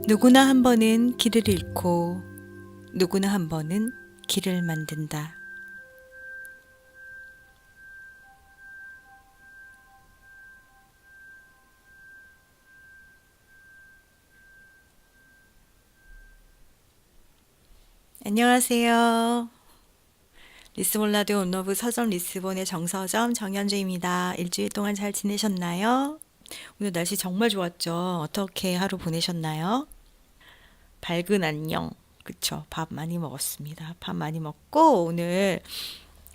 누구나 한 번은 길을 잃고 누구나 한 번은 길을 만든다. 안녕하세요. 리스본 라디오 온러브 서점 리스본의 정서점 정현주입니다. 일주일 동안 잘 지내셨나요? 오늘 날씨 정말 좋았죠? 어떻게 하루 보내셨나요? 밝은 안녕. 그쵸. 밥 많이 먹었습니다. 밥 많이 먹고 오늘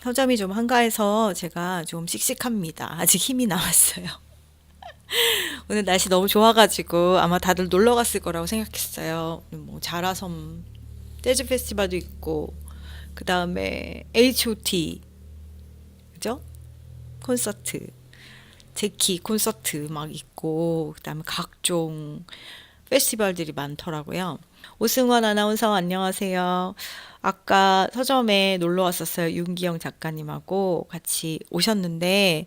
서점이 좀 한가해서 제가 좀 씩씩합니다. 아직 힘이 남았어요. 오늘 날씨 너무 좋아가지고 아마 다들 놀러 갔을 거라고 생각했어요. 뭐 자라섬 재즈 페스티벌도 있고 그 다음에 H.O.T. 그죠? 콘서트, 제키 콘서트 막 있고 그 다음에 각종 페스티벌들이 많더라고요. 오승원 아나운서 안녕하세요. 아까 서점에 놀러 왔었어요. 윤기영 작가님하고 같이 오셨는데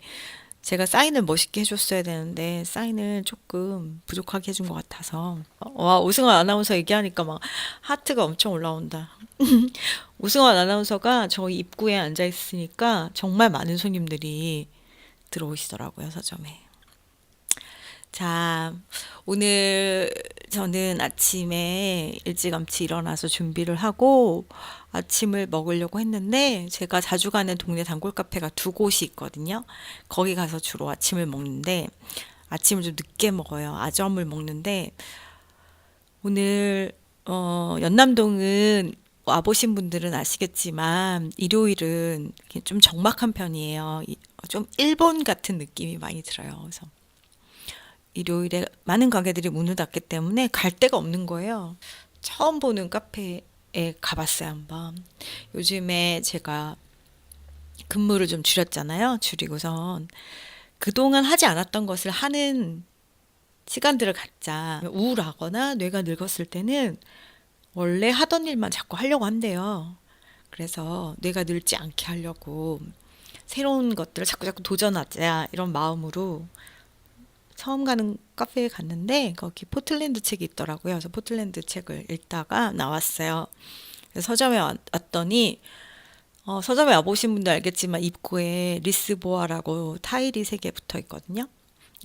제가 사인을 멋있게 해줬어야 되는데 사인을 조금 부족하게 해준 것 같아서 와 오승원 아나운서 얘기하니까 막 하트가 엄청 올라온다. 오승원 아나운서가 저희 입구에 앉아 있으니까 정말 많은 손님들이 들어오시더라고요 서점에. 자, 오늘 저는 아침에 일찌감치 일어나서 준비를 하고 아침을 먹으려고 했는데 제가 자주 가는 동네 단골 카페가 두 곳이 있거든요. 거기 가서 주로 아침을 먹는데 아침을 좀 늦게 먹어요. 아점을 먹는데 오늘 연남동은 와보신 분들은 아시겠지만 일요일은 이렇게 좀 적막한 편이에요. 좀 일본 같은 느낌이 많이 들어요. 그래서 일요일에 많은 가게들이 문을 닫기 때문에 갈 데가 없는 거예요. 처음 보는 카페에 가봤어요, 한번. 요즘에 제가 근무를 좀 줄였잖아요. 줄이고선 그동안 하지 않았던 것을 하는 시간들을 갖자. 우울하거나 뇌가 늙었을 때는 원래 하던 일만 자꾸 하려고 한대요. 그래서 뇌가 늙지 않게 하려고 새로운 것들을 자꾸 도전하자 이런 마음으로 처음 가는 카페에 갔는데 거기 포틀랜드 책이 있더라고요. 그래서 포틀랜드 책을 읽다가 나왔어요. 그래서 서점에 왔더니 서점에 와보신 분들 알겠지만 입구에 리스보아라고 타일이 3개 붙어 있거든요.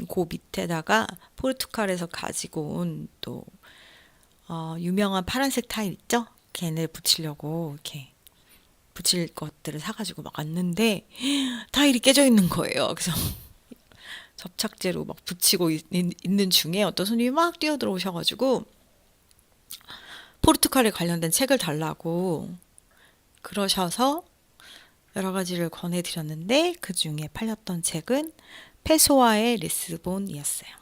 그 밑에다가 포르투갈에서 가지고 온 또 유명한 파란색 타일 있죠? 걔네 붙이려고 이렇게 붙일 것들을 사가지고 막 왔는데 타일이 깨져 있는 거예요. 그래서 접착제로 막 붙이고 있는 중에 어떤 손님이 막 뛰어들어오셔가지고 포르투갈에 관련된 책을 달라고 그러셔서 여러 가지를 권해드렸는데 그 중에 팔렸던 책은 페소아의 리스본이었어요.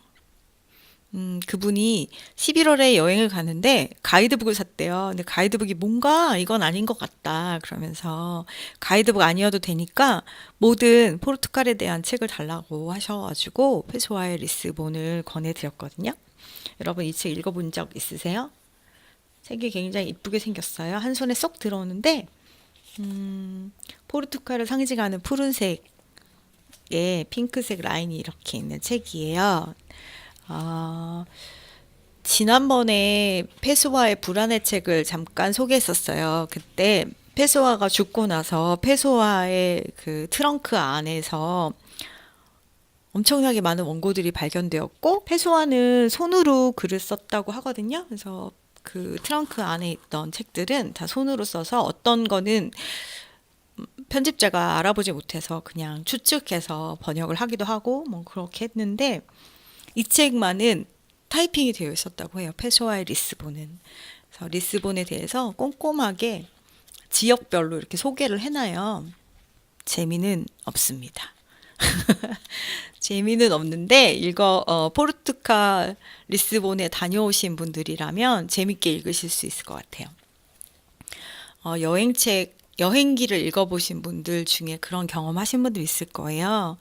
그분이 11월에 여행을 가는데 가이드북을 샀대요. 근데 가이드북이 뭔가 이건 아닌 것 같다. 그러면서 가이드북 아니어도 되니까 모든 포르투갈에 대한 책을 달라고 하셔가지고 페소아의 리스본을 권해드렸거든요. 여러분 이 책 읽어본 적 있으세요? 책이 굉장히 이쁘게 생겼어요. 한 손에 쏙 들어오는데 포르투갈을 상징하는 푸른색에 핑크색 라인이 이렇게 있는 책이에요. 아, 지난번에 페소아의 불안의 책을 잠깐 소개했었어요. 그때 페소아가 죽고 나서 페소아의 그 트렁크 안에서 엄청나게 많은 원고들이 발견되었고 페소아는 손으로 글을 썼다고 하거든요. 그래서 그 트렁크 안에 있던 책들은 다 손으로 써서 어떤 거는 편집자가 알아보지 못해서 그냥 추측해서 번역을 하기도 하고 뭐 그렇게 했는데 이 책만은 타이핑이 되어 있었다고 해요. 페소아의 리스본은. 그래서 리스본에 대해서 꼼꼼하게 지역별로 이렇게 소개를 해놔요. 재미는 없습니다. 재미는 없는데 포르투갈 리스본에 다녀오신 분들이라면 재밌게 읽으실 수 있을 것 같아요. 여행기를 읽어보신 분들 중에 그런 경험하신 분들 있을 거예요.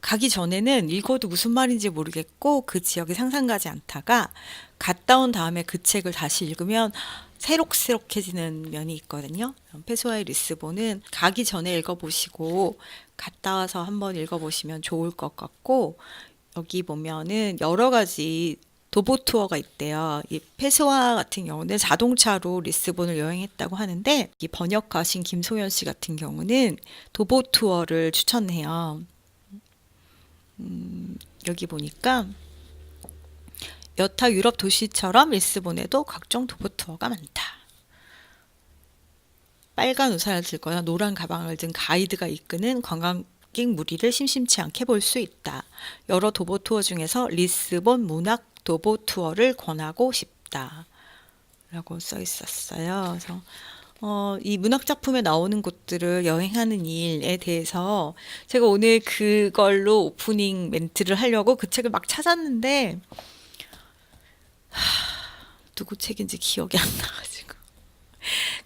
가기 전에는 읽어도 무슨 말인지 모르겠고 그 지역이 상상가지 않다가 갔다 온 다음에 그 책을 다시 읽으면 새록새록해지는 면이 있거든요. 페소아의 리스본은 가기 전에 읽어보시고 갔다 와서 한번 읽어보시면 좋을 것 같고 여기 보면은 여러 가지 도보 투어가 있대요. 이 페소아 같은 경우는 자동차로 리스본을 여행했다고 하는데 이 번역하신 김소연 씨 같은 경우는 도보 투어를 추천해요. 여기 보니까 여타 유럽 도시처럼 리스본에도 각종 도보 투어가 많다. 빨간 우산을 들거나 노란 가방을 든 가이드가 이끄는 관광객 무리를 심심치 않게 볼 수 있다. 여러 도보 투어 중에서 리스본 문학 도보 투어를 권하고 싶다. 라고 써 있었어요. 그래서 이 문학 작품에 나오는 곳들을 여행하는 일에 대해서 제가 오늘 그걸로 오프닝 멘트를 하려고 그 책을 막 찾았는데 누구 책인지 기억이 안 나가지고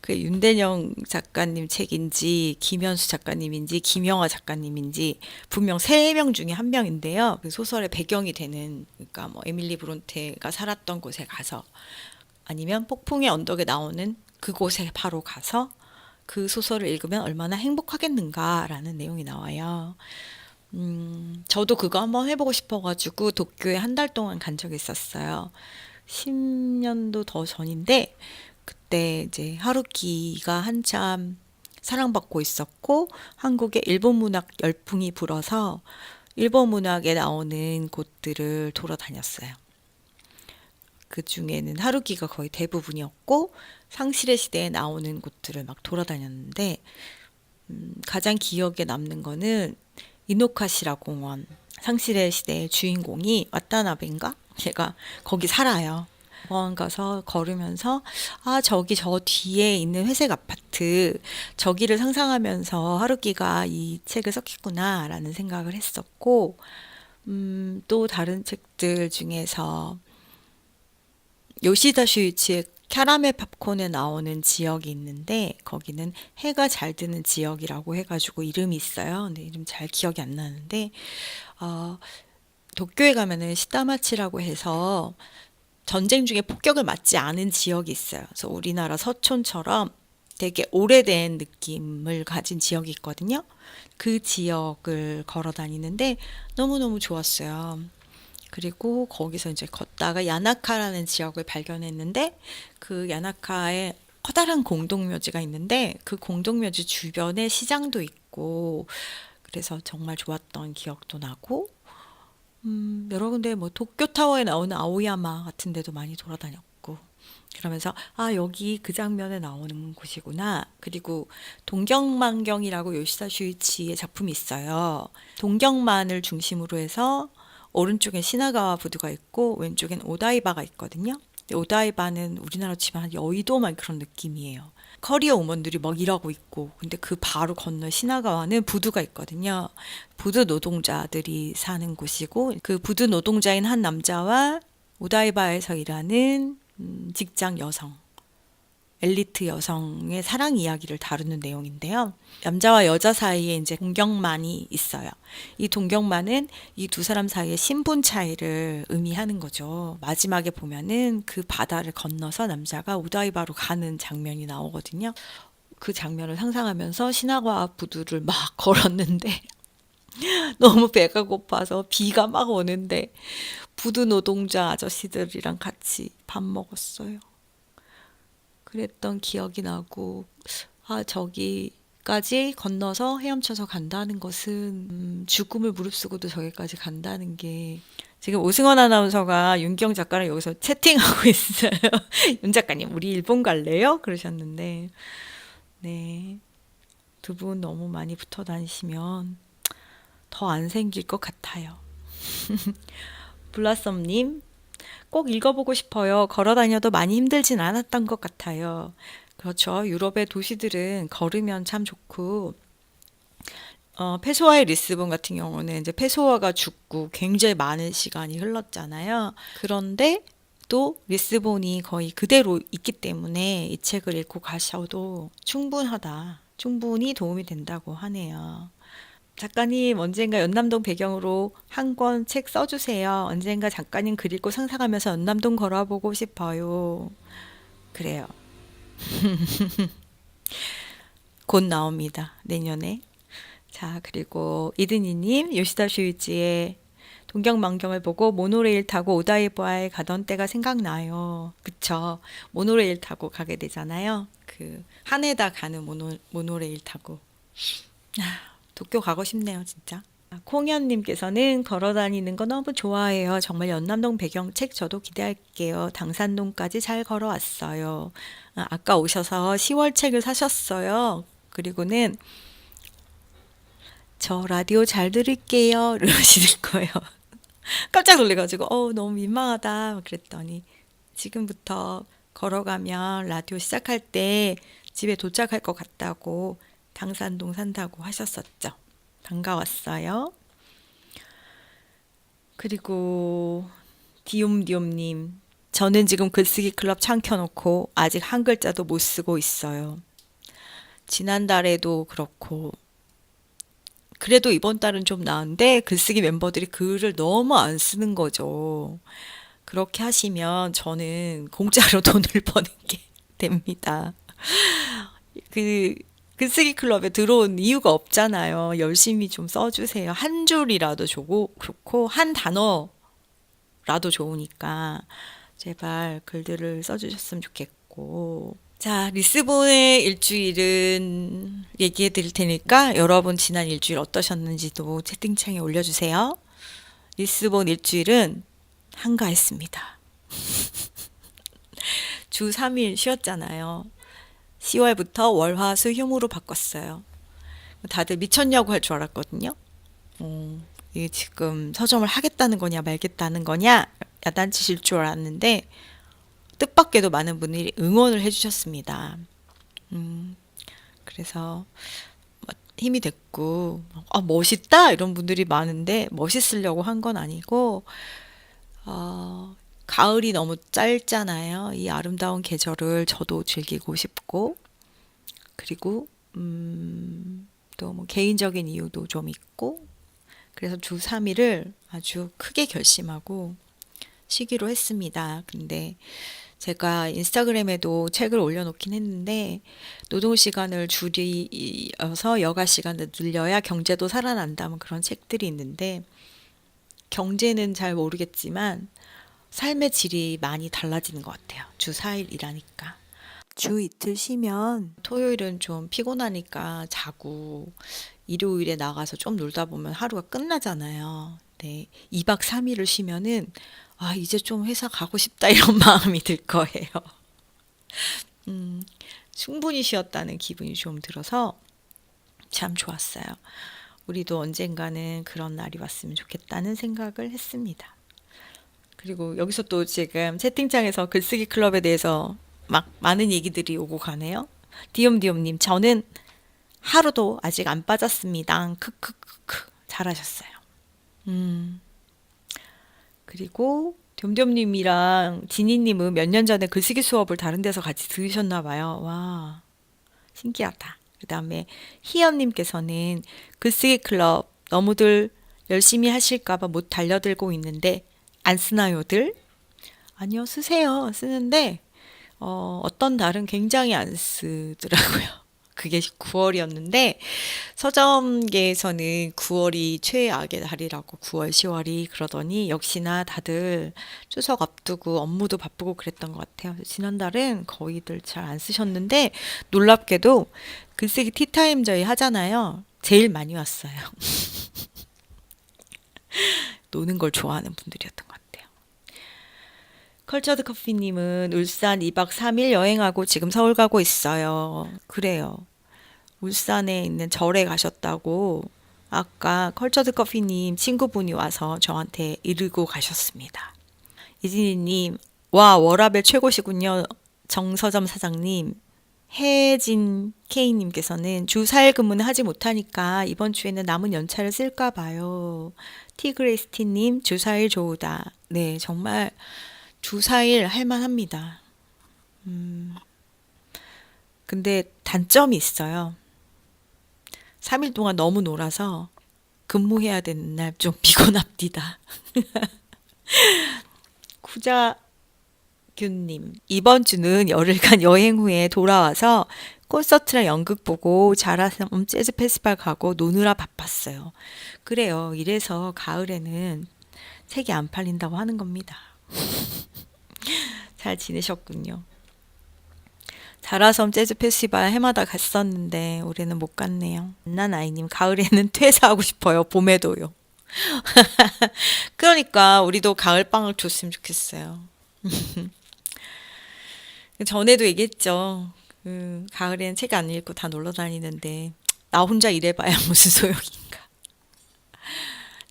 그 윤대영 작가님 책인지 김현수 작가님인지 김영하 작가님인지 분명 세 명 중에 한 명인데요. 그 소설의 배경이 되는 그러니까 뭐 에밀리 브론테가 살았던 곳에 가서 아니면 폭풍의 언덕에 나오는 그곳에 바로 가서 그 소설을 읽으면 얼마나 행복하겠는가라는 내용이 나와요. 저도 그거 한번 해보고 싶어가지고 도쿄에 한 달 동안 간 적이 있었어요. 10년도 더 전인데 그때 이제 하루키가 한참 사랑받고 있었고 한국에 일본 문학 열풍이 불어서 일본 문학에 나오는 곳들을 돌아다녔어요. 그 중에는 하루키가 거의 대부분이었고 상실의 시대에 나오는 곳들을 막 돌아다녔는데 가장 기억에 남는 거는 이노카시라 공원. 상실의 시대의 주인공이 와타나베인가? 걔가 거기 살아요. 공원 가서 걸으면서 저기 저 뒤에 있는 회색 아파트 저기를 상상하면서 하루키가 이 책을 썼겠구나 라는 생각을 했었고 또 다른 책들 중에서 요시다 슈이치의 캐러멜 팝콘에 나오는 지역이 있는데 거기는 해가 잘 드는 지역이라고 해가지고 이름이 있어요. 근데 이름 잘 기억이 안 나는데 도쿄에 가면은 시다마치라고 해서 전쟁 중에 폭격을 맞지 않은 지역이 있어요. 그래서 우리나라 서촌처럼 되게 오래된 느낌을 가진 지역이 있거든요. 그 지역을 걸어 다니는데 너무너무 좋았어요. 그리고 거기서 이제 걷다가 야나카라는 지역을 발견했는데 그 야나카에 커다란 공동묘지가 있는데 그 공동묘지 주변에 시장도 있고 그래서 정말 좋았던 기억도 나고 여러 군데 뭐 도쿄타워에 나오는 아오야마 같은 데도 많이 돌아다녔고 그러면서 여기 그 장면에 나오는 곳이구나. 그리고 동경만경이라고 요시다 슈이치의 작품이 있어요. 동경만을 중심으로 해서 오른쪽엔 시나가와 부두가 있고 왼쪽엔 오다이바가 있거든요. 오다이바는 우리나라로 치면 한 여의도만 그런 느낌이에요. 커리어 우먼들이 막 일하고 있고 근데 그 바로 건너 시나가와는 부두가 있거든요. 부두 노동자들이 사는 곳이고 그 부두 노동자인 한 남자와 오다이바에서 일하는 직장 여성 엘리트 여성의 사랑 이야기를 다루는 내용인데요. 남자와 여자 사이에 이제 동경만이 있어요. 이 동경만은 이 두 사람 사이의 신분 차이를 의미하는 거죠. 마지막에 보면은 그 바다를 건너서 남자가 오다이바로 가는 장면이 나오거든요. 그 장면을 상상하면서 시나가 부두를 막 걸었는데 너무 배가 고파서 비가 막 오는데 부두 노동자 아저씨들이랑 같이 밥 먹었어요. 그랬던 기억이 나고 저기까지 건너서 헤엄쳐서 간다는 것은 죽음을 무릅쓰고도 저기까지 간다는 게 지금 오승원 아나운서가 윤경 작가랑 여기서 채팅하고 있어요. 윤 작가님 우리 일본 갈래요? 그러셨는데 네, 두 분 너무 많이 붙어 다니시면 더 안 생길 것 같아요. 블라썸님 꼭 읽어보고 싶어요. 걸어 다녀도 많이 힘들진 않았던 것 같아요. 그렇죠. 유럽의 도시들은 걸으면 참 좋고, 페소아의 리스본 같은 경우는 이제 페소아가 죽고 굉장히 많은 시간이 흘렀잖아요. 그런데 또 리스본이 거의 그대로 있기 때문에 이 책을 읽고 가셔도 충분하다. 충분히 도움이 된다고 하네요. 작가님 언젠가 연남동 배경으로 한 권 책 써주세요. 언젠가 작가님 글 읽고 상상하면서 연남동 걸어보고 싶어요. 그래요. 곧 나옵니다. 내년에. 자, 그리고 이든이님, 요시다 슈이치의 동경망경을 보고 모노레일 타고 오다이바에 가던 때가 생각나요. 그쵸. 모노레일 타고 가게 되잖아요. 그 하네다 가는 모노레일 타고. 도쿄 가고 싶네요, 진짜. 콩현님께서는 걸어 다니는 거 너무 좋아해요. 정말 연남동 배경책 저도 기대할게요. 당산동까지 잘 걸어왔어요. 아까 오셔서 10월 책을 사셨어요. 그리고는 저 라디오 잘 들을게요. 이러시는 거예요. 깜짝 놀래가지고, 너무 민망하다. 그랬더니, 지금부터 걸어가면 라디오 시작할 때 집에 도착할 것 같다고 당산동 산다고 하셨었죠. 반가웠어요. 그리고 디움디움님, 저는 지금 글쓰기 클럽 창 켜놓고 아직 한 글자도 못 쓰고 있어요. 지난달에도 그렇고, 그래도 이번 달은 좀 나은데 글쓰기 멤버들이 글을 너무 안 쓰는 거죠. 그렇게 하시면 저는 공짜로 돈을 버는 게 됩니다. 그 글쓰기 클럽에 들어온 이유가 없잖아요. 열심히 좀 써주세요. 한 줄이라도 좋고 한 단어라도 좋으니까 제발 글들을 써주셨으면 좋겠고. 자, 리스본의 일주일은 얘기해 드릴 테니까 여러분 지난 일주일 어떠셨는지도 채팅창에 올려주세요. 리스본 일주일은 한가했습니다. 주 3일 쉬었잖아요. 10월부터 월, 화, 수, 휴무로 바꿨어요. 다들 미쳤냐고 할 줄 알았거든요. 이게 지금 서점을 하겠다는 거냐 말겠다는 거냐 야단치실 줄 알았는데 뜻밖에도 많은 분들이 응원을 해주셨습니다. 그래서 힘이 됐고 멋있다 이런 분들이 많은데 멋있으려고 한 건 아니고 가을이 너무 짧잖아요. 이 아름다운 계절을 저도 즐기고 싶고 그리고 또 뭐 개인적인 이유도 좀 있고 그래서 주 3일을 아주 크게 결심하고 쉬기로 했습니다. 근데 제가 인스타그램에도 책을 올려놓긴 했는데 노동 시간을 줄여서 여가 시간을 늘려야 경제도 살아난다 뭐 그런 책들이 있는데 경제는 잘 모르겠지만 삶의 질이 많이 달라지는 것 같아요. 주 4일 일하니까. 주 이틀 쉬면 토요일은 좀 피곤하니까 자고 일요일에 나가서 좀 놀다 보면 하루가 끝나잖아요. 네, 2박 3일을 쉬면은 이제 좀 회사 가고 싶다 이런 마음이 들 거예요. 충분히 쉬었다는 기분이 좀 들어서 참 좋았어요. 우리도 언젠가는 그런 날이 왔으면 좋겠다는 생각을 했습니다. 그리고 여기서 또 지금 채팅창에서 글쓰기 클럽에 대해서 막 많은 얘기들이 오고 가네요. 디움디움님, 저는 하루도 아직 안 빠졌습니다. 크크크크 잘하셨어요. 그리고 뎨뎨님이랑 지니님은 몇 년 전에 글쓰기 수업을 다른 데서 같이 들으셨나 봐요. 와, 신기하다. 그 다음에 희연님께서는 글쓰기 클럽 너무들 열심히 하실까봐 못 달려들고 있는데 안 쓰나요들? 아니요, 쓰세요. 쓰는데 어떤 달은 굉장히 안 쓰더라고요. 그게 9월이었는데 서점계에서는 9월이 최악의 달이라고 9월, 10월이 그러더니 역시나 다들 추석 앞두고 업무도 바쁘고 그랬던 것 같아요. 지난달은 거의들 잘 안 쓰셨는데 놀랍게도 글쓰기 티타임 저희 하잖아요. 제일 많이 왔어요. 노는 걸 좋아하는 분들이었던 것 같아요. 컬처드 커피님은 울산 2박 3일 여행하고 지금 서울 가고 있어요. 그래요. 울산에 있는 절에 가셨다고 아까 컬처드 커피님 친구분이 와서 저한테 이르고 가셨습니다. 이진희님, 와, 워라벨 최고시군요. 정서점 사장님. 혜진 K님께서는 주 4일 근무는 하지 못하니까 이번 주에는 남은 연차를 쓸까 봐요. 티그레스티님, 주 4일 좋으다. 네, 정말 주 4일 할만합니다. 근데 단점이 있어요. 3일 동안 너무 놀아서 근무해야 되는 날 좀 피곤합니다. 구자균님, 이번 주는 열흘간 여행 후에 돌아와서 콘서트랑 연극 보고 자라섬 재즈 페스티벌 가고 노느라 바빴어요. 그래요. 이래서 가을에는 책이 안 팔린다고 하는 겁니다. 잘 지내셨군요. 자라섬 재즈 페스티벌 해마다 갔었는데 올해는 못 갔네요. 난 아이님 가을에는 퇴사하고 싶어요. 봄에도요. 그러니까 우리도 가을 방학 줬으면 좋겠어요. 전에도 얘기했죠. 가을에는 책 안 읽고 다 놀러 다니는데 나 혼자 일해봐야 무슨 소용인가.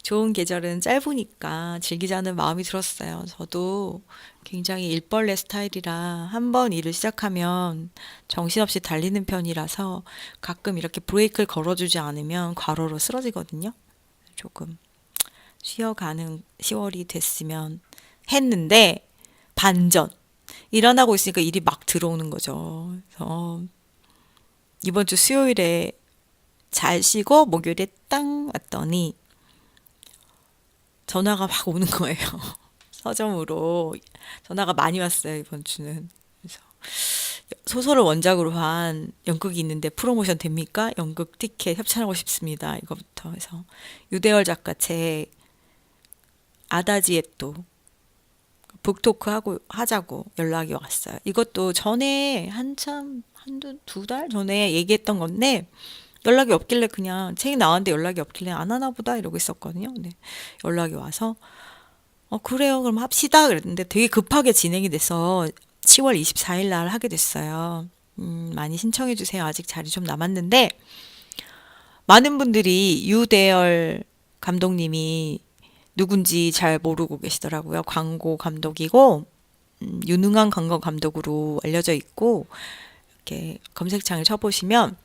좋은 계절은 짧으니까 즐기자는 마음이 들었어요. 저도 굉장히 일벌레 스타일이라 한번 일을 시작하면 정신없이 달리는 편이라서 가끔 이렇게 브레이크를 걸어주지 않으면 과로로 쓰러지거든요. 조금 쉬어가는 10월이 됐으면 했는데 반전. 일어나고 있으니까 일이 막 들어오는 거죠. 그래서 이번 주 수요일에 잘 쉬고 목요일에 땅 왔더니 전화가 막 오는 거예요. 서점으로 전화가 많이 왔어요, 이번 주는. 그래서 소설을 원작으로 한 연극이 있는데 프로모션 됩니까? 연극 티켓 협찬하고 싶습니다. 이거부터 해서 유대열 작가 책 아다지에또 북토크 하고 하자고 연락이 왔어요. 이것도 전에 한참 한두 두 달 전에 얘기했던 건데 연락이 없길래 그냥 책이 나왔는데 연락이 없길래 안 하나 보다 이러고 있었거든요. 근데 연락이 와서 그래요. 그럼 합시다 그랬는데 되게 급하게 진행이 돼서 10월 24일 날 하게 됐어요. 많이 신청해 주세요. 아직 자리 좀 남았는데 많은 분들이 유대열 감독님이 누군지 잘 모르고 계시더라고요. 광고 감독이고 유능한 광고 감독으로 알려져 있고 이렇게 검색창을 쳐보시면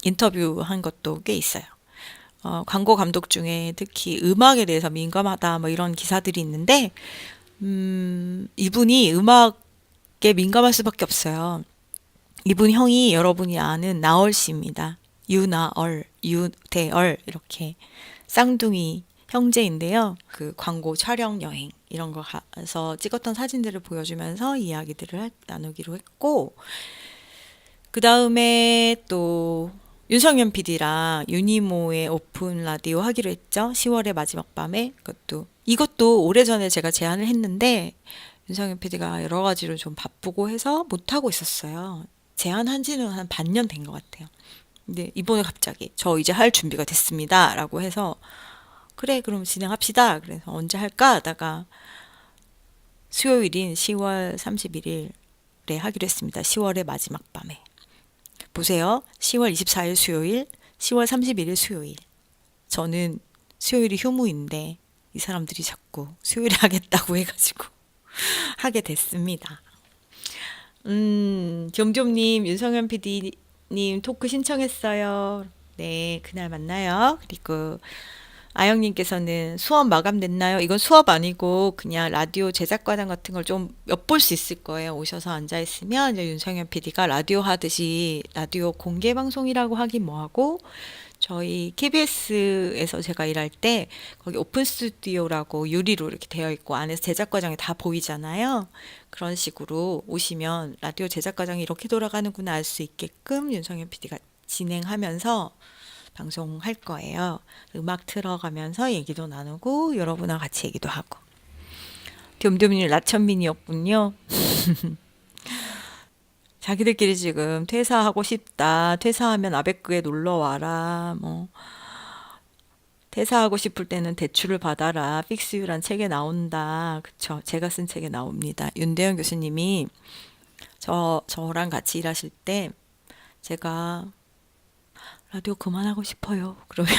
인터뷰한 것도 꽤 있어요. 광고 감독 중에 특히 음악에 대해서 민감하다 뭐 이런 기사들이 있는데 이분이 음악에 민감할 수밖에 없어요. 이분 형이 여러분이 아는 나얼 씨입니다. 유나얼, 유대얼 이렇게 쌍둥이 형제인데요. 그 광고 촬영 여행 이런 거 가서 찍었던 사진들을 보여주면서 이야기들을 나누기로 했고 그 다음에 또 윤성현 PD랑 유니모의 오픈 라디오 하기로 했죠. 10월의 마지막 밤에 이것도 오래전에 제가 제안을 했는데 윤성현 PD가 여러 가지로 좀 바쁘고 해서 못 하고 있었어요. 제안한 지는 한 반년 된 것 같아요. 근데 이번에 갑자기 저 이제 할 준비가 됐습니다. 라고 해서 그래 그럼 진행합시다. 그래서 언제 할까 하다가 수요일인 10월 31일에 하기로 했습니다. 10월의 마지막 밤에. 보세요. 10월 24일 수요일, 10월 31일 수요일. 저는 수요일이 휴무인데 이 사람들이 자꾸 수요일에 하겠다고 해가지고 하게 됐습니다. 겸겸님, 윤성현 PD님 토크 신청했어요. 네, 그날 만나요. 그리고 아영님께서는 수업 마감됐나요? 이건 수업 아니고 그냥 라디오 제작과정 같은 걸 좀 엿볼 수 있을 거예요. 오셔서 앉아 있으면 이제 윤성현 PD가 라디오 하듯이 라디오 공개 방송이라고 하긴 뭐하고 저희 KBS에서 제가 일할 때 거기 오픈 스튜디오라고 유리로 이렇게 되어 있고 안에서 제작 과정이 다 보이잖아요. 그런 식으로 오시면 라디오 제작 과정이 이렇게 돌아가는구나 알 수 있게끔 윤성현 PD가 진행하면서 방송할 거예요. 음악 틀어가면서 얘기도 나누고 여러분과 같이 얘기도 하고. 뎨뎨님 라천민이었군요. 자기들끼리 지금 퇴사하고 싶다. 퇴사하면 아베크에 놀러 와라. 뭐 퇴사하고 싶을 때는 대출을 받아라. 픽스유란 책에 나온다. 그쵸? 제가 쓴 책에 나옵니다. 윤대현 교수님이 저랑 같이 일하실 때 제가 라디오 그만하고 싶어요. 그러면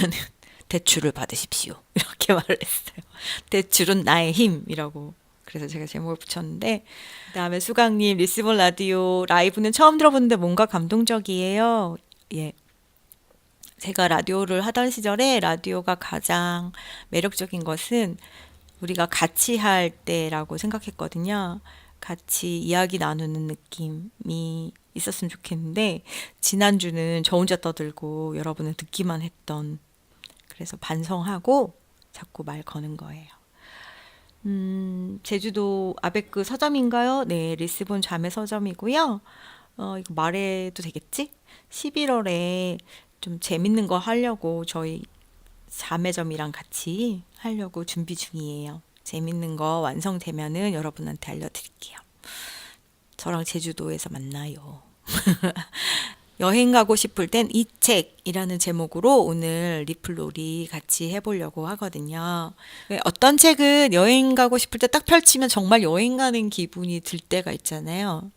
대출을 받으십시오. 이렇게 말을 했어요. 대출은 나의 힘이라고. 그래서 제가 제목을 붙였는데 그다음에 수강님 리스본 라디오 라이브는 처음 들어보는데 뭔가 감동적이에요. 예. 제가 라디오를 하던 시절에 라디오가 가장 매력적인 것은 우리가 같이 할 때라고 생각했거든요. 같이 이야기 나누는 느낌이 있었으면 좋겠는데 지난주는 저 혼자 떠들고 여러분은 듣기만 했던 그래서 반성하고 자꾸 말 거는 거예요. 제주도 아베크 서점인가요? 네, 리스본 자매 서점이고요. 이거 말해도 되겠지? 11월에 좀 재밌는 거 하려고 저희 자매점이랑 같이 하려고 준비 중이에요. 재밌는 거 완성되면은 여러분한테 알려드릴게요. 저랑 제주도에서 만나요. 여행 가고 싶을 땐 이 책이라는 제목으로 오늘 리플놀이 같이 해보려고 하거든요. 어떤 책은 여행 가고 싶을 때 딱 펼치면 정말 여행 가는 기분이 들 때가 있잖아요.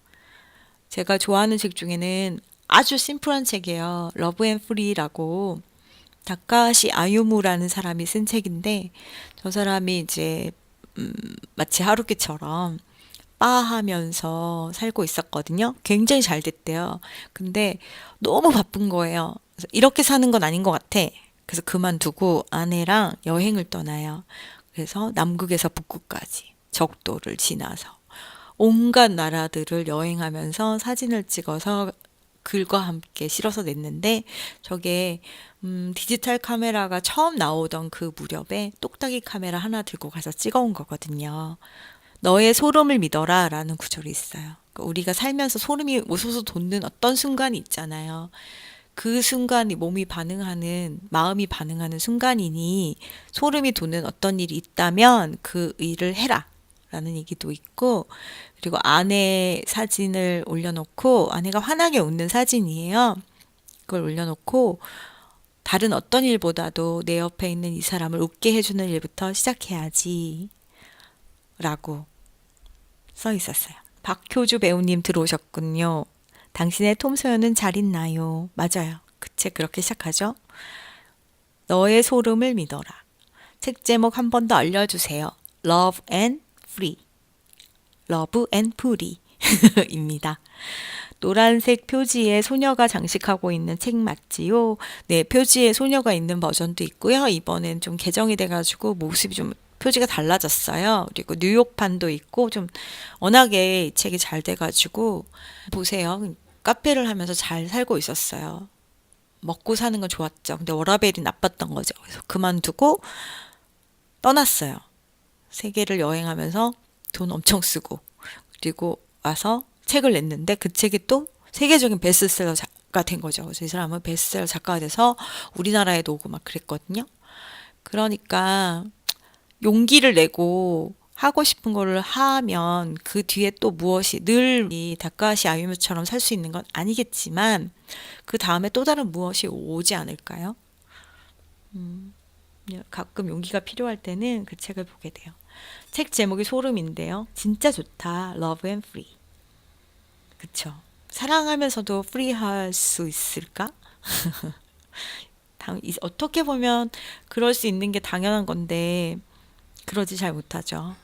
제가 좋아하는 책 중에는 아주 심플한 책이에요. 러브 앤 프리라고 다카시 아유무라는 사람이 쓴 책인데 저 사람이 이제 마치 하루키처럼 바하면서 살고 있었거든요. 굉장히 잘 됐대요. 근데 너무 바쁜 거예요. 그래서 이렇게 사는 건 아닌 것 같아. 그래서 그만두고 아내랑 여행을 떠나요. 그래서 남극에서 북극까지 적도를 지나서 온갖 나라들을 여행하면서 사진을 찍어서 글과 함께 실어서 냈는데 저게 디지털 카메라가 처음 나오던 그 무렵에 똑딱이 카메라 하나 들고 가서 찍어온 거거든요. 너의 소름을 믿어라 라는 구절이 있어요. 그러니까 우리가 살면서 소름이 오소서 돋는 어떤 순간이 있잖아요. 그 순간이 몸이 반응하는, 마음이 반응하는 순간이니 소름이 돋는 어떤 일이 있다면 그 일을 해라 라는 얘기도 있고, 그리고 아내 사진을 올려놓고, 아내가 환하게 웃는 사진이에요. 그걸 올려놓고, 다른 어떤 일보다도 내 옆에 있는 이 사람을 웃게 해주는 일부터 시작해야지 라고 써 있었어요. 박효주 배우님 들어오셨군요. 당신의 톰 소연은 잘 있나요? 맞아요. 그 책 그렇게 시작하죠. 너의 소름을 믿어라. 책 제목 한 번 더 알려주세요. Love and Free. Love and Free 입니다. 노란색 표지에 소녀가 장식하고 있는 책 맞지요? 네, 표지에 소녀가 있는 버전도 있고요. 이번엔 좀 개정이 돼가지고 모습이 좀 표지가 달라졌어요. 그리고 뉴욕판도 있고 좀 워낙에 이 책이 잘 돼가지고 보세요. 카페를 하면서 잘 살고 있었어요. 먹고 사는 건 좋았죠. 근데 워라밸이 나빴던 거죠. 그래서 그만두고 떠났어요. 세계를 여행하면서 돈 엄청 쓰고 그리고 와서 책을 냈는데 그 책이 또 세계적인 베스트셀러가 된 거죠. 그래서 이 사람은 베스트셀러 작가가 돼서 우리나라에도 오고 막 그랬거든요. 그러니까 용기를 내고 하고 싶은 거를 하면 그 뒤에 또 무엇이 늘 이 다카시 아유무처럼 살 수 있는 건 아니겠지만 그 다음에 또 다른 무엇이 오지 않을까요? 가끔 용기가 필요할 때는 그 책을 보게 돼요. 책 제목이 소름인데요. 진짜 좋다. Love and Free. 그쵸? 사랑하면서도 프리할 수 있을까? 어떻게 보면 그럴 수 있는 게 당연한 건데 그러지 잘 못하죠.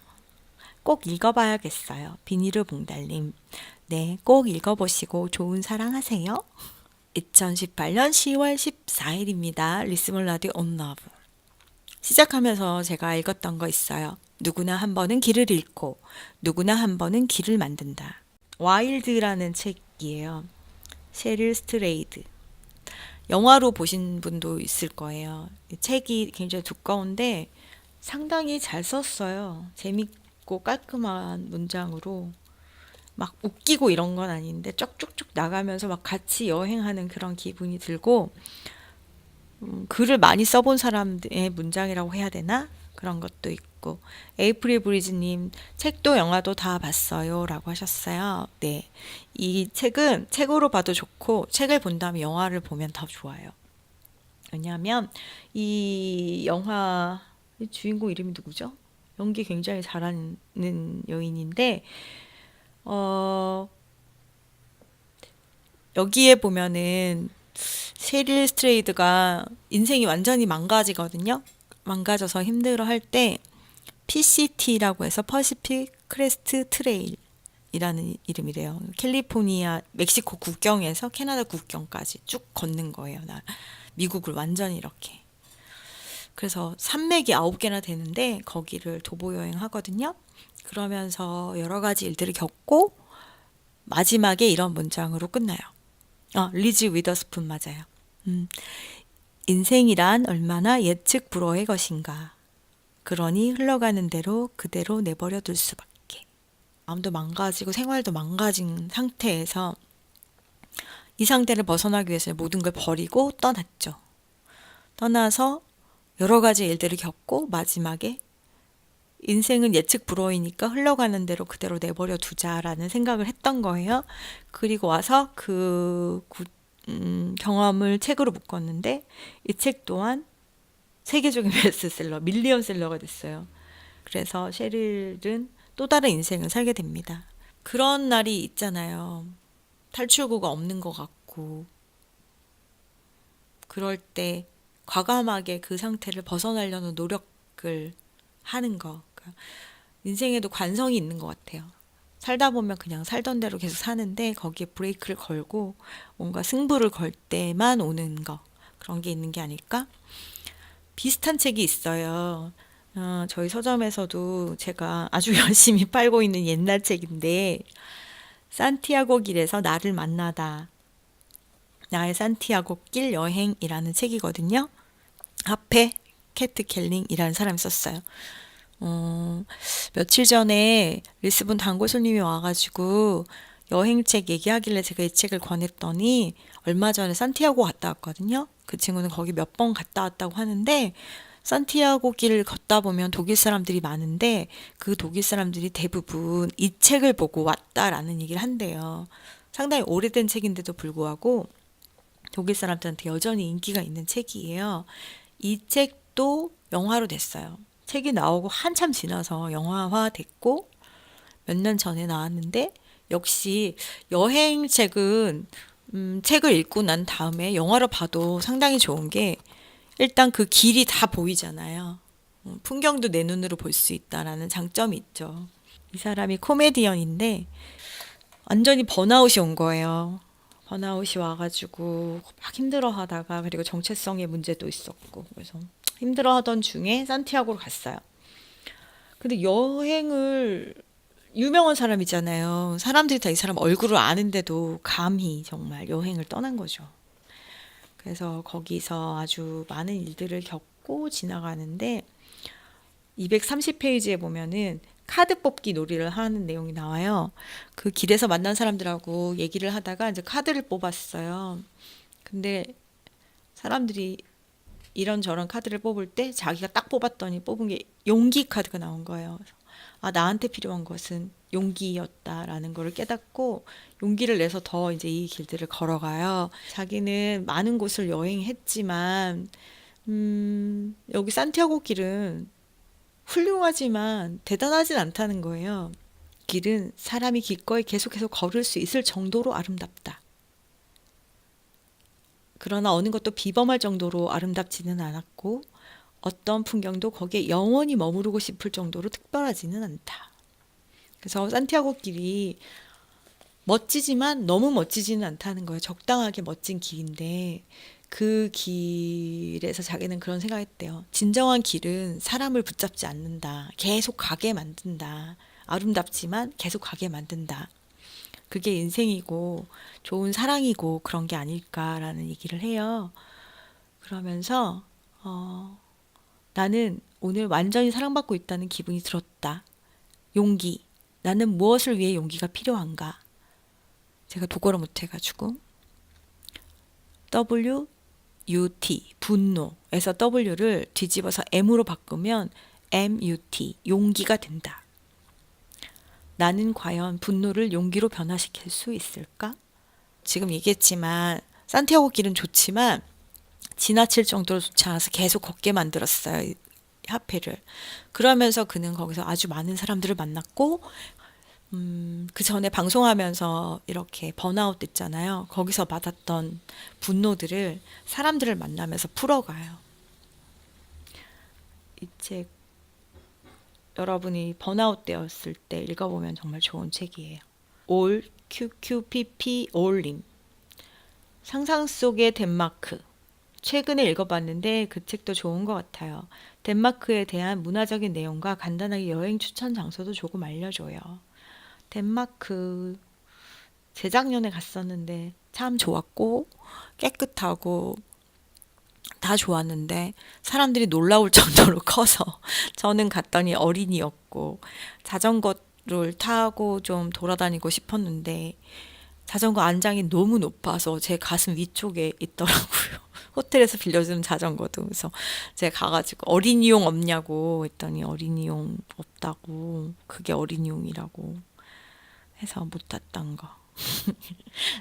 꼭 읽어봐야겠어요. 비니르 봉달님. 네, 꼭 읽어보시고 좋은 사랑하세요. 2018년 10월 14일입니다. 리스몰 라디오 온 러브. 시작하면서 제가 읽었던 거 있어요. 누구나 한 번은 길을 잃고 누구나 한 번은 길을 만든다. 와일드라는 책이에요. 셰릴 스트레이드. 영화로 보신 분도 있을 거예요. 이 책이 굉장히 두꺼운데 상당히 잘 썼어요. 재밌고 깔끔한 문장으로 막 웃기고 이런 건 아닌데 쭉쭉쭉 나가면서 막 같이 여행하는 그런 기분이 들고 글을 많이 써본 사람의 문장이라고 해야 되나? 그런 것도 있고 에이프릴 브리즈님 책도 영화도 다 봤어요 라고 하셨어요. 네, 이 책은 책으로 봐도 좋고 책을 본 다음에 영화를 보면 더 좋아요. 왜냐하면 이 영화 주인공 이름이 누구죠? 연기 굉장히 잘하는 여인인데 여기에 보면은 셰릴 스트레이드가 인생이 완전히 망가지거든요. 망가져서 힘들어할 때 PCT라고 해서 퍼시픽 크레스트 트레일이라는 이름이래요. 캘리포니아, 멕시코 국경에서 캐나다 국경까지 쭉 걷는 거예요. 미국을 완전히 이렇게. 그래서 산맥이 9개나 되는데 거기를 도보 여행하거든요. 그러면서 여러 가지 일들을 겪고 마지막에 이런 문장으로 끝나요. 리즈 위더스푼 맞아요. 인생이란 얼마나 예측 불허의 것인가. 그러니 흘러가는 대로 그대로 내버려 둘 수밖에. 마음도 망가지고 생활도 망가진 상태에서 이 상태를 벗어나기 위해서 모든 걸 버리고 떠났죠. 떠나서 여러 가지 일들을 겪고 마지막에 인생은 예측 불허이니까 흘러가는 대로 그대로 내버려 두자라는 생각을 했던 거예요. 그리고 와서 경험을 책으로 묶었는데 이 책 또한 세계적인 베스트셀러, 밀리언셀러가 됐어요. 그래서 셰릴은 또 다른 인생을 살게 됩니다. 그런 날이 있잖아요. 탈출구가 없는 것 같고 그럴 때 과감하게 그 상태를 벗어나려는 노력을 하는 거. 그러니까 인생에도 관성이 있는 것 같아요. 살다 보면 그냥 살던 대로 계속 사는데 거기에 브레이크를 걸고 뭔가 승부를 걸 때만 오는 거. 그런 게 있는 게 아닐까? 비슷한 책이 있어요. 저희 서점에서도 제가 아주 열심히 팔고 있는 옛날 책인데 산티아고 길에서 나를 만나다. 나의 산티아고 길 여행이라는 책이거든요. 앞에 캐트 켈링이라는 사람이 썼어요. 며칠 전에 리스본 단골 손님이 와가지고 여행책 얘기하길래 제가 이 책을 권했더니 얼마 전에 산티아고 갔다 왔거든요. 그 친구는 거기 몇 번 갔다 왔다고 하는데 산티아고 길을 걷다 보면 독일 사람들이 많은데 그 독일 사람들이 대부분 이 책을 보고 왔다라는 얘기를 한대요. 상당히 오래된 책인데도 불구하고 독일 사람들한테 여전히 인기가 있는 책이에요. 이 책도 영화로 됐어요. 책이 나오고 한참 지나서 영화화 됐고 몇 년 전에 나왔는데 역시 여행책은 책을 읽고 난 다음에 영화로 봐도 상당히 좋은 게 일단 그 길이 다 보이잖아요. 풍경도 내 눈으로 볼 수 있다라는 장점이 있죠. 이 사람이 코미디언인데 완전히 번아웃이 온 거예요. 번아웃이 와가지고 막 힘들어하다가 그리고 정체성의 문제도 있었고 그래서 힘들어하던 중에 산티아고로 갔어요. 근데 여행을 유명한 사람이잖아요. 사람들이 다 이 사람 얼굴을 아는데도 감히 정말 여행을 떠난 거죠. 그래서 거기서 아주 많은 일들을 겪고 지나가는데 230페이지에 보면은 카드 뽑기 놀이를 하는 내용이 나와요. 그 길에서 만난 사람들하고 얘기를 하다가 이제 카드를 뽑았어요. 근데 사람들이 이런저런 카드를 뽑을 때 자기가 딱 뽑았더니 뽑은 게 용기 카드가 나온 거예요. 아, 나한테 필요한 것은 용기였다라는 걸 깨닫고 용기를 내서 더 이제 이 길들을 걸어가요. 자기는 많은 곳을 여행했지만, 여기 산티아고 길은 훌륭하지만 대단하진 않다는 거예요. 길은 사람이 기꺼이 계속해서 걸을 수 있을 정도로 아름답다. 그러나 어느 것도 비범할 정도로 아름답지는 않았고 어떤 풍경도 거기에 영원히 머무르고 싶을 정도로 특별하지는 않다. 그래서 산티아고 길이 멋지지만 너무 멋지지는 않다는 거예요. 적당하게 멋진 길인데 그 길에서 자기는 그런 생각했대요. 진정한 길은 사람을 붙잡지 않는다. 계속 가게 만든다. 아름답지만 계속 가게 만든다. 그게 인생이고 좋은 사랑이고 그런 게 아닐까라는 얘기를 해요. 그러면서 나는 오늘 완전히 사랑받고 있다는 기분이 들었다. 용기. 나는 무엇을 위해 용기가 필요한가? 제가 독어를 못해가지고 WUT 분노에서 W를 뒤집어서 M으로 바꾸면 MUT 용기가 된다. 나는 과연 분노를 용기로 변화시킬 수 있을까? 지금 얘기했지만 산티아고 길은 좋지만 지나칠 정도로 좋지 않아서 계속 걷게 만들었어요. 이 화폐를. 그러면서 그는 거기서 아주 많은 사람들을 만났고 그 전에 방송하면서 이렇게 번아웃 됐잖아요. 거기서 받았던 분노들을 사람들을 만나면서 풀어가요. 이 책 여러분이 번아웃 되었을 때 읽어보면 정말 좋은 책이에요. 올 QQPP 올림 상상 속의 덴마크 최근에 읽어봤는데 그 책도 좋은 것 같아요. 덴마크에 대한 문화적인 내용과 간단하게 여행 추천 장소도 조금 알려줘요. 덴마크 재작년에 갔었는데 참 좋았고 깨끗하고 다 좋았는데 사람들이 놀라울 정도로 커서 저는 갔더니 어린이였고 자전거를 타고 좀 돌아다니고 싶었는데 자전거 안장이 너무 높아서 제 가슴 위쪽에 있더라고요. 호텔에서 빌려주는 자전거도. 그래서 제가 가가지고 어린이용 없냐고 했더니 어린이용 없다고. 그게 어린이용이라고 해서 못 탔던 거.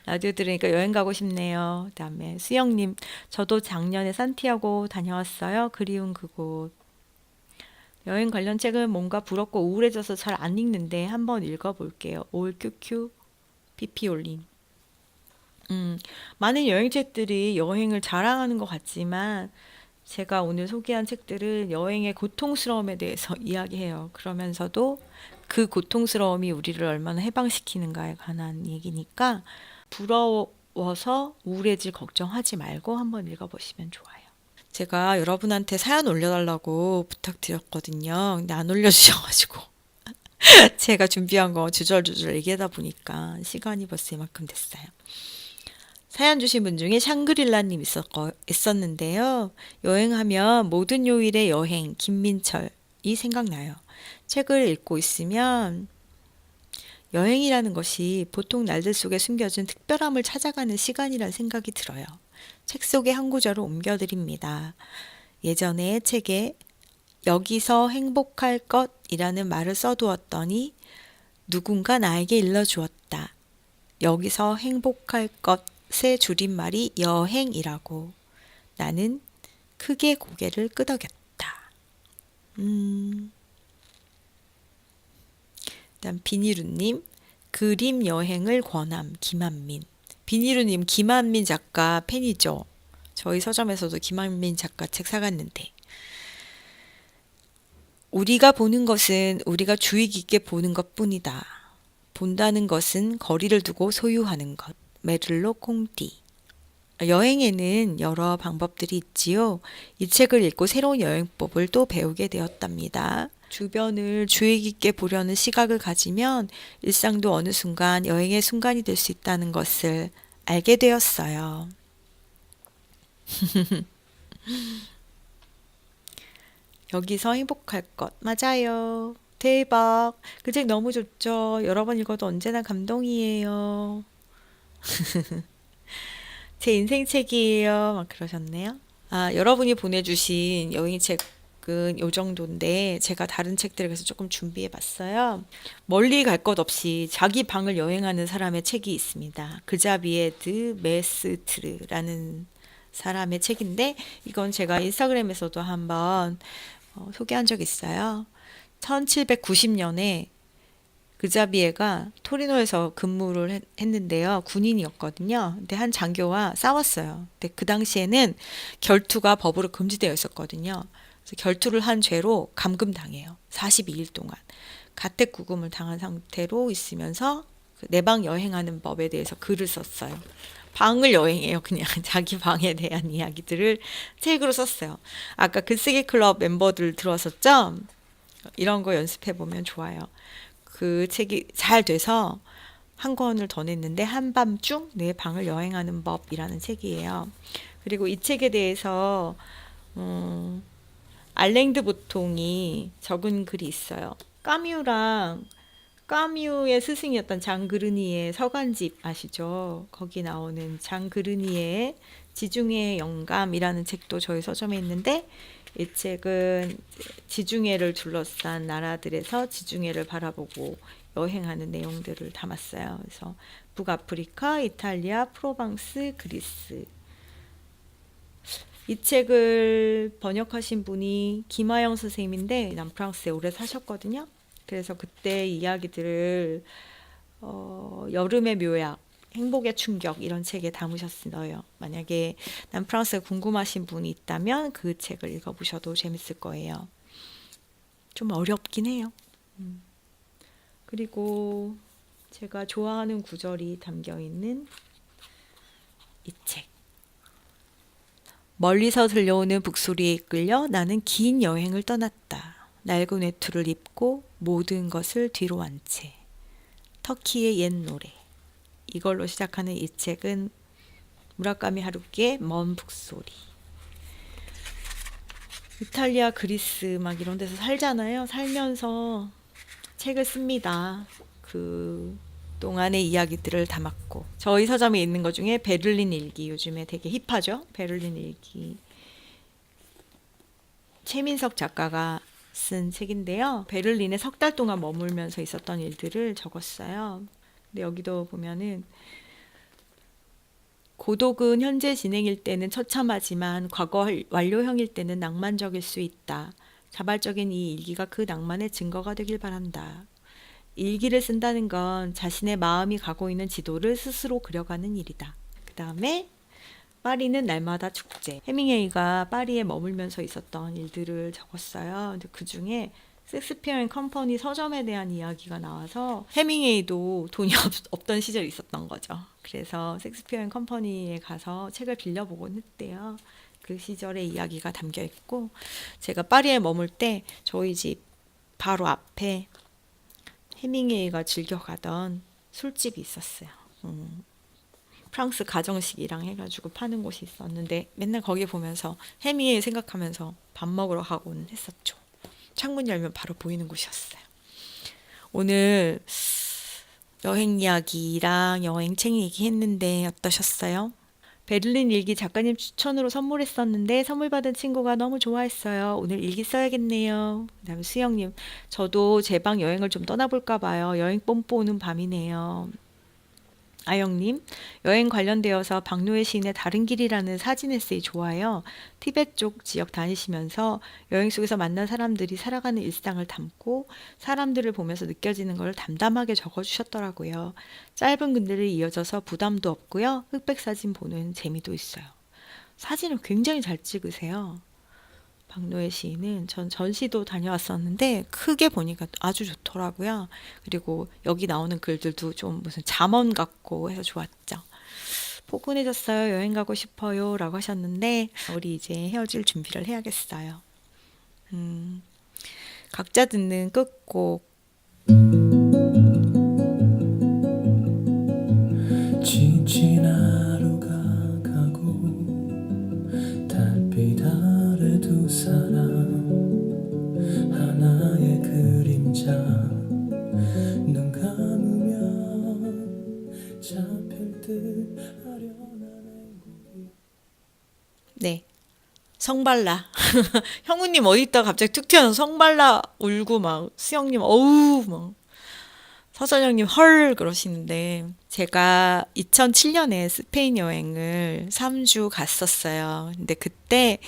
라디오 들으니까 여행 가고 싶네요. 그다음에 수영님, 저도 작년에 산티아고 다녀왔어요. 그리운 그곳. 여행 관련 책은 뭔가 부럽고 우울해져서 잘 안 읽는데 한번 읽어볼게요. 올 큐큐 피피올림. 많은 여행책들이 여행을 자랑하는 것 같지만 제가 오늘 소개한 책들은 여행의 고통스러움에 대해서 이야기해요. 그러면서도 그 고통스러움이 우리를 얼마나 해방시키는가에 관한 얘기니까 부러워서 우울해질 걱정하지 말고 한번 읽어보시면 좋아요. 제가 여러분한테 사연 올려달라고 부탁드렸거든요. 근데 안 올려주셔가지고 제가 준비한 거 주절주절 얘기하다 보니까 시간이 벌써 이만큼 됐어요. 사연 주신 분 중에 샹그릴라님 있었는데요. 여행하면 모든 요일의 여행, 김민철이 생각나요. 책을 읽고 있으면 여행이라는 것이 보통 날들 속에 숨겨진 특별함을 찾아가는 시간이라는 생각이 들어요. 책 속의 한 구절을 옮겨드립니다. 예전에 책에 여기서 행복할 것이라는 말을 써두었더니 누군가 나에게 일러주었다. 여기서 행복할 것의 줄임말이 여행이라고. 나는 크게 고개를 끄덕였다. 일단 비니루님, 그림 여행을 권함, 김한민. 비니루님, 김한민 작가 팬이죠. 저희 서점에서도 김한민 작가 책 사갔는데. 우리가 보는 것은 우리가 주의 깊게 보는 것뿐이다. 본다는 것은 거리를 두고 소유하는 것. 메를로 콩띠. 여행에는 여러 방법들이 있지요. 이 책을 읽고 새로운 여행법을 또 배우게 되었답니다. 주변을 주의 깊게 보려는 시각을 가지면 일상도 어느 순간 여행의 순간이 될 수 있다는 것을 알게 되었어요. 여기서 행복할 것. 맞아요. 대박. 그 책 너무 좋죠. 여러 번 읽어도 언제나 감동이에요. 제 인생 책이에요. 막 그러셨네요. 아, 여러분이 보내주신 여행 책은 요 정도인데 제가 다른 책들을 그래서 조금 준비해 봤어요. 멀리 갈 것 없이 자기 방을 여행하는 사람의 책이 있습니다. 그자비에드 메스트르라는 사람의 책인데 이건 제가 인스타그램에서도 한번 소개한 적 있어요. 1790년에 그자비에가 토리노에서 근무를 했는데요. 군인이었거든요. 근데 한 장교와 싸웠어요. 근데 그 당시에는 결투가 법으로 금지되어 있었거든요. 그래서 결투를 한 죄로 감금당해요. 42일 동안. 가택구금을 당한 상태로 있으면서 내방 여행하는 법에 대해서 글을 썼어요. 방을 여행해요. 그냥 자기 방에 대한 이야기들을 책으로 썼어요. 아까 글쓰기 클럽 멤버들 들어왔었죠? 이런 거 연습해 보면 좋아요. 그 책이 잘 돼서 한 권을 더 냈는데 한밤중 내 방을 여행하는 법이라는 책이에요. 그리고 이 책에 대해서 알랭드 보통이 적은 글이 있어요. 까뮤의 스승이었던 장 그르니의 서간집 아시죠? 거기 나오는 장 그르니의 지중해 영감이라는 책도 저희 서점에 있는데 이 책은 지중해를 둘러싼 나라들에서 지중해를 바라보고 여행하는 내용들을 담았어요. 그래서 북아프리카, 이탈리아, 프로방스, 그리스. 이 책을 번역하신 분이 김하영 선생님인데 남프랑스에 오래 사셨거든요. 그래서 그때 이야기들을 여름의 묘약, 행복의 충격 이런 책에 담으셨어요. 만약에 남프랑스가 궁금하신 분이 있다면 그 책을 읽어보셔도 재밌을 거예요. 좀 어렵긴 해요. 그리고 제가 좋아하는 구절이 담겨있는 이 책. 멀리서 들려오는 북소리에 이끌려 나는 긴 여행을 떠났다. 낡은 외투를 입고 모든 것을 뒤로 한 채. 터키의 옛 노래. 이걸로 시작하는 이 책은 무라카미 하루키의 먼 북소리. 이탈리아, 그리스 막 이런 데서 살잖아요. 살면서 책을 씁니다. 그 동안의 이야기들을 담았고, 저희 서점에 있는 것 중에 베를린 일기, 요즘에 되게 힙하죠? 베를린 일기. 최민석 작가가 쓴 책인데요. 베를린에 석 달 동안 머물면서 있었던 일들을 적었어요. 근데 여기도 보면은 고독은 현재 진행일 때는 처참하지만 과거 완료형일 때는 낭만적일 수 있다. 자발적인 이 일기가 그 낭만의 증거가 되길 바란다. 일기를 쓴다는 건 자신의 마음이 가고 있는 지도를 스스로 그려가는 일이다. 그 다음에 파리는 날마다 축제. 해밍웨이가 파리에 머물면서 있었던 일들을 적었어요. 근데 그 중에 섹스피어 앤 컴퍼니 서점에 대한 이야기가 나와서 해밍웨이도 돈이 없던 시절이 있었던 거죠. 그래서 섹스피어 앤 컴퍼니에 가서 책을 빌려보곤 했대요. 그 시절의 이야기가 담겨 있고, 제가 파리에 머물 때 저희 집 바로 앞에 해밍웨이가 즐겨 가던 술집이 있었어요. 프랑스 가정식이랑 해가지고 파는 곳이 있었는데 맨날 거기 보면서 해밍웨이 생각하면서 밥 먹으러 가곤 했었죠. 창문 열면 바로 보이는 곳이었어요. 오늘 여행 이야기랑 여행책 얘기했는데 어떠셨어요? 베를린 일기 작가님 추천으로 선물했었는데 선물 받은 친구가 너무 좋아했어요. 오늘 일기 써야겠네요. 그다음에 수영님, 저도 제 방 여행을 좀 떠나볼까 봐요. 여행 뽐뿌 오는 밤이네요. 아영님, 여행 관련되어서 박노해 시인의 다른 길이라는 사진 에세이 좋아요. 티베트 쪽 지역 다니시면서 여행 속에서 만난 사람들이 살아가는 일상을 담고 사람들을 보면서 느껴지는 걸 담담하게 적어주셨더라고요. 짧은 글들이 이어져서 부담도 없고요. 흑백 사진 보는 재미도 있어요. 사진을 굉장히 잘 찍으세요. 박노해 시인은 전 전시도 다녀왔었는데 크게 보니까 아주 좋더라고요. 그리고 여기 나오는 글들도 좀 무슨 잠언 같고 해서 좋았죠. 포근해졌어요. 여행 가고 싶어요. 라고 하셨는데 우리 이제 헤어질 준비를 해야겠어요. 각자 듣는 끝곡 지친 하루가 가고 달빛 아래 두 사람 하나의 그림자 눈 감으면 잡힐 듯 아련한 행복이. 네. 성발라. 형우님 어디 있다가 갑자기 툭 튀어나와서 성발라 울고 막 수영님 어우 막 서선영님 헐 그러시는데 제가 2007년에 스페인 여행을 3주 갔었어요. 근데 그때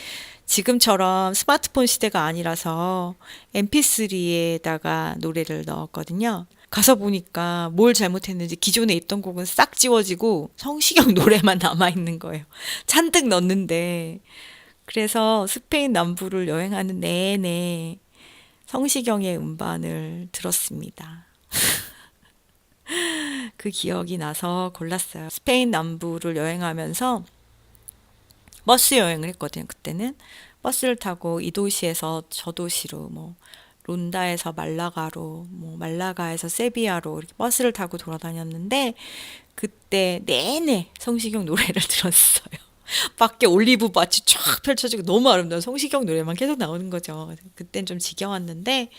지금처럼 스마트폰 시대가 아니라서 MP3에다가 노래를 넣었거든요. 가서 보니까 뭘 잘못했는지 기존에 있던 곡은 싹 지워지고 성시경 노래만 남아있는 거예요. 잔뜩 넣었는데. 그래서 스페인 남부를 여행하는 내내 성시경의 음반을 들었습니다. 그 기억이 나서 골랐어요. 스페인 남부를 여행하면서 버스 여행을 했거든요. 그때는 버스를 타고 이 도시에서 저 도시로 뭐 론다에서 말라가로 뭐 말라가에서 세비야로 이렇게 버스를 타고 돌아다녔는데 그때 내내 성시경 노래를 들었어요. 밖에 올리브밭이 쫙 펼쳐지고 너무 아름다운 성시경 노래만 계속 나오는 거죠. 그땐 좀 지겨웠는데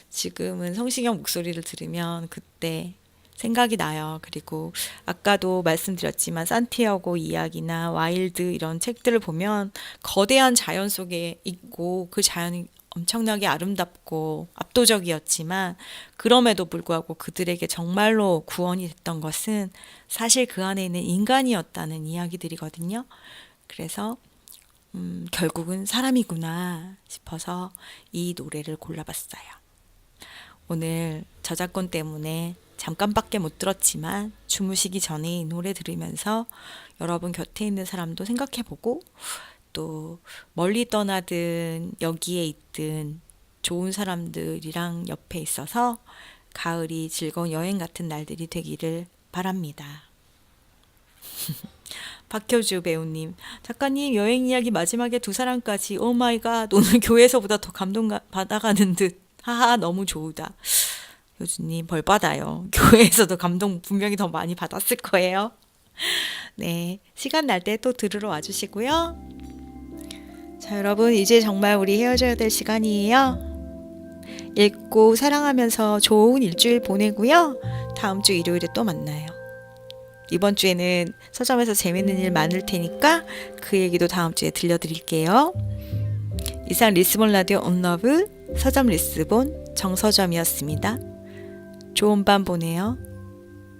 지금은 성시경 목소리를 들으면 그때 생각이 나요. 그리고 아까도 말씀드렸지만 산티아고 이야기나 와일드 이런 책들을 보면 거대한 자연 속에 있고 그 자연이 엄청나게 아름답고 압도적이었지만 그럼에도 불구하고 그들에게 정말로 구원이 됐던 것은 사실 그 안에 있는 인간이었다는 이야기들이거든요. 그래서 결국은 사람이구나 싶어서 이 노래를 골라봤어요. 오늘 저작권 때문에 잠깐밖에 못 들었지만 주무시기 전에 이 노래 들으면서 여러분 곁에 있는 사람도 생각해보고 또 멀리 떠나든 여기에 있든 좋은 사람들이랑 옆에 있어서 가을이 즐거운 여행 같은 날들이 되기를 바랍니다. 박효주 배우님, 작가님 여행 이야기 마지막에 두 사람까지 오 마이 갓 오늘 교회에서보다 더 감동 받아가는 듯 하하 너무 좋으다. 효주님 벌 받아요. 교회에서도 감동 분명히 더 많이 받았을 거예요. 네, 시간 날 때 또 들으러 와주시고요. 자, 여러분 이제 정말 우리 헤어져야 될 시간이에요. 읽고 사랑하면서 좋은 일주일 보내고요. 다음 주 일요일에 또 만나요. 이번 주에는 서점에서 재밌는 일 많을 테니까 그 얘기도 다음 주에 들려드릴게요. 이상 리스본 라디오 온러브 서점 리스본 정서점이었습니다. 좋은 밤 보내요.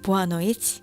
보아노이즈.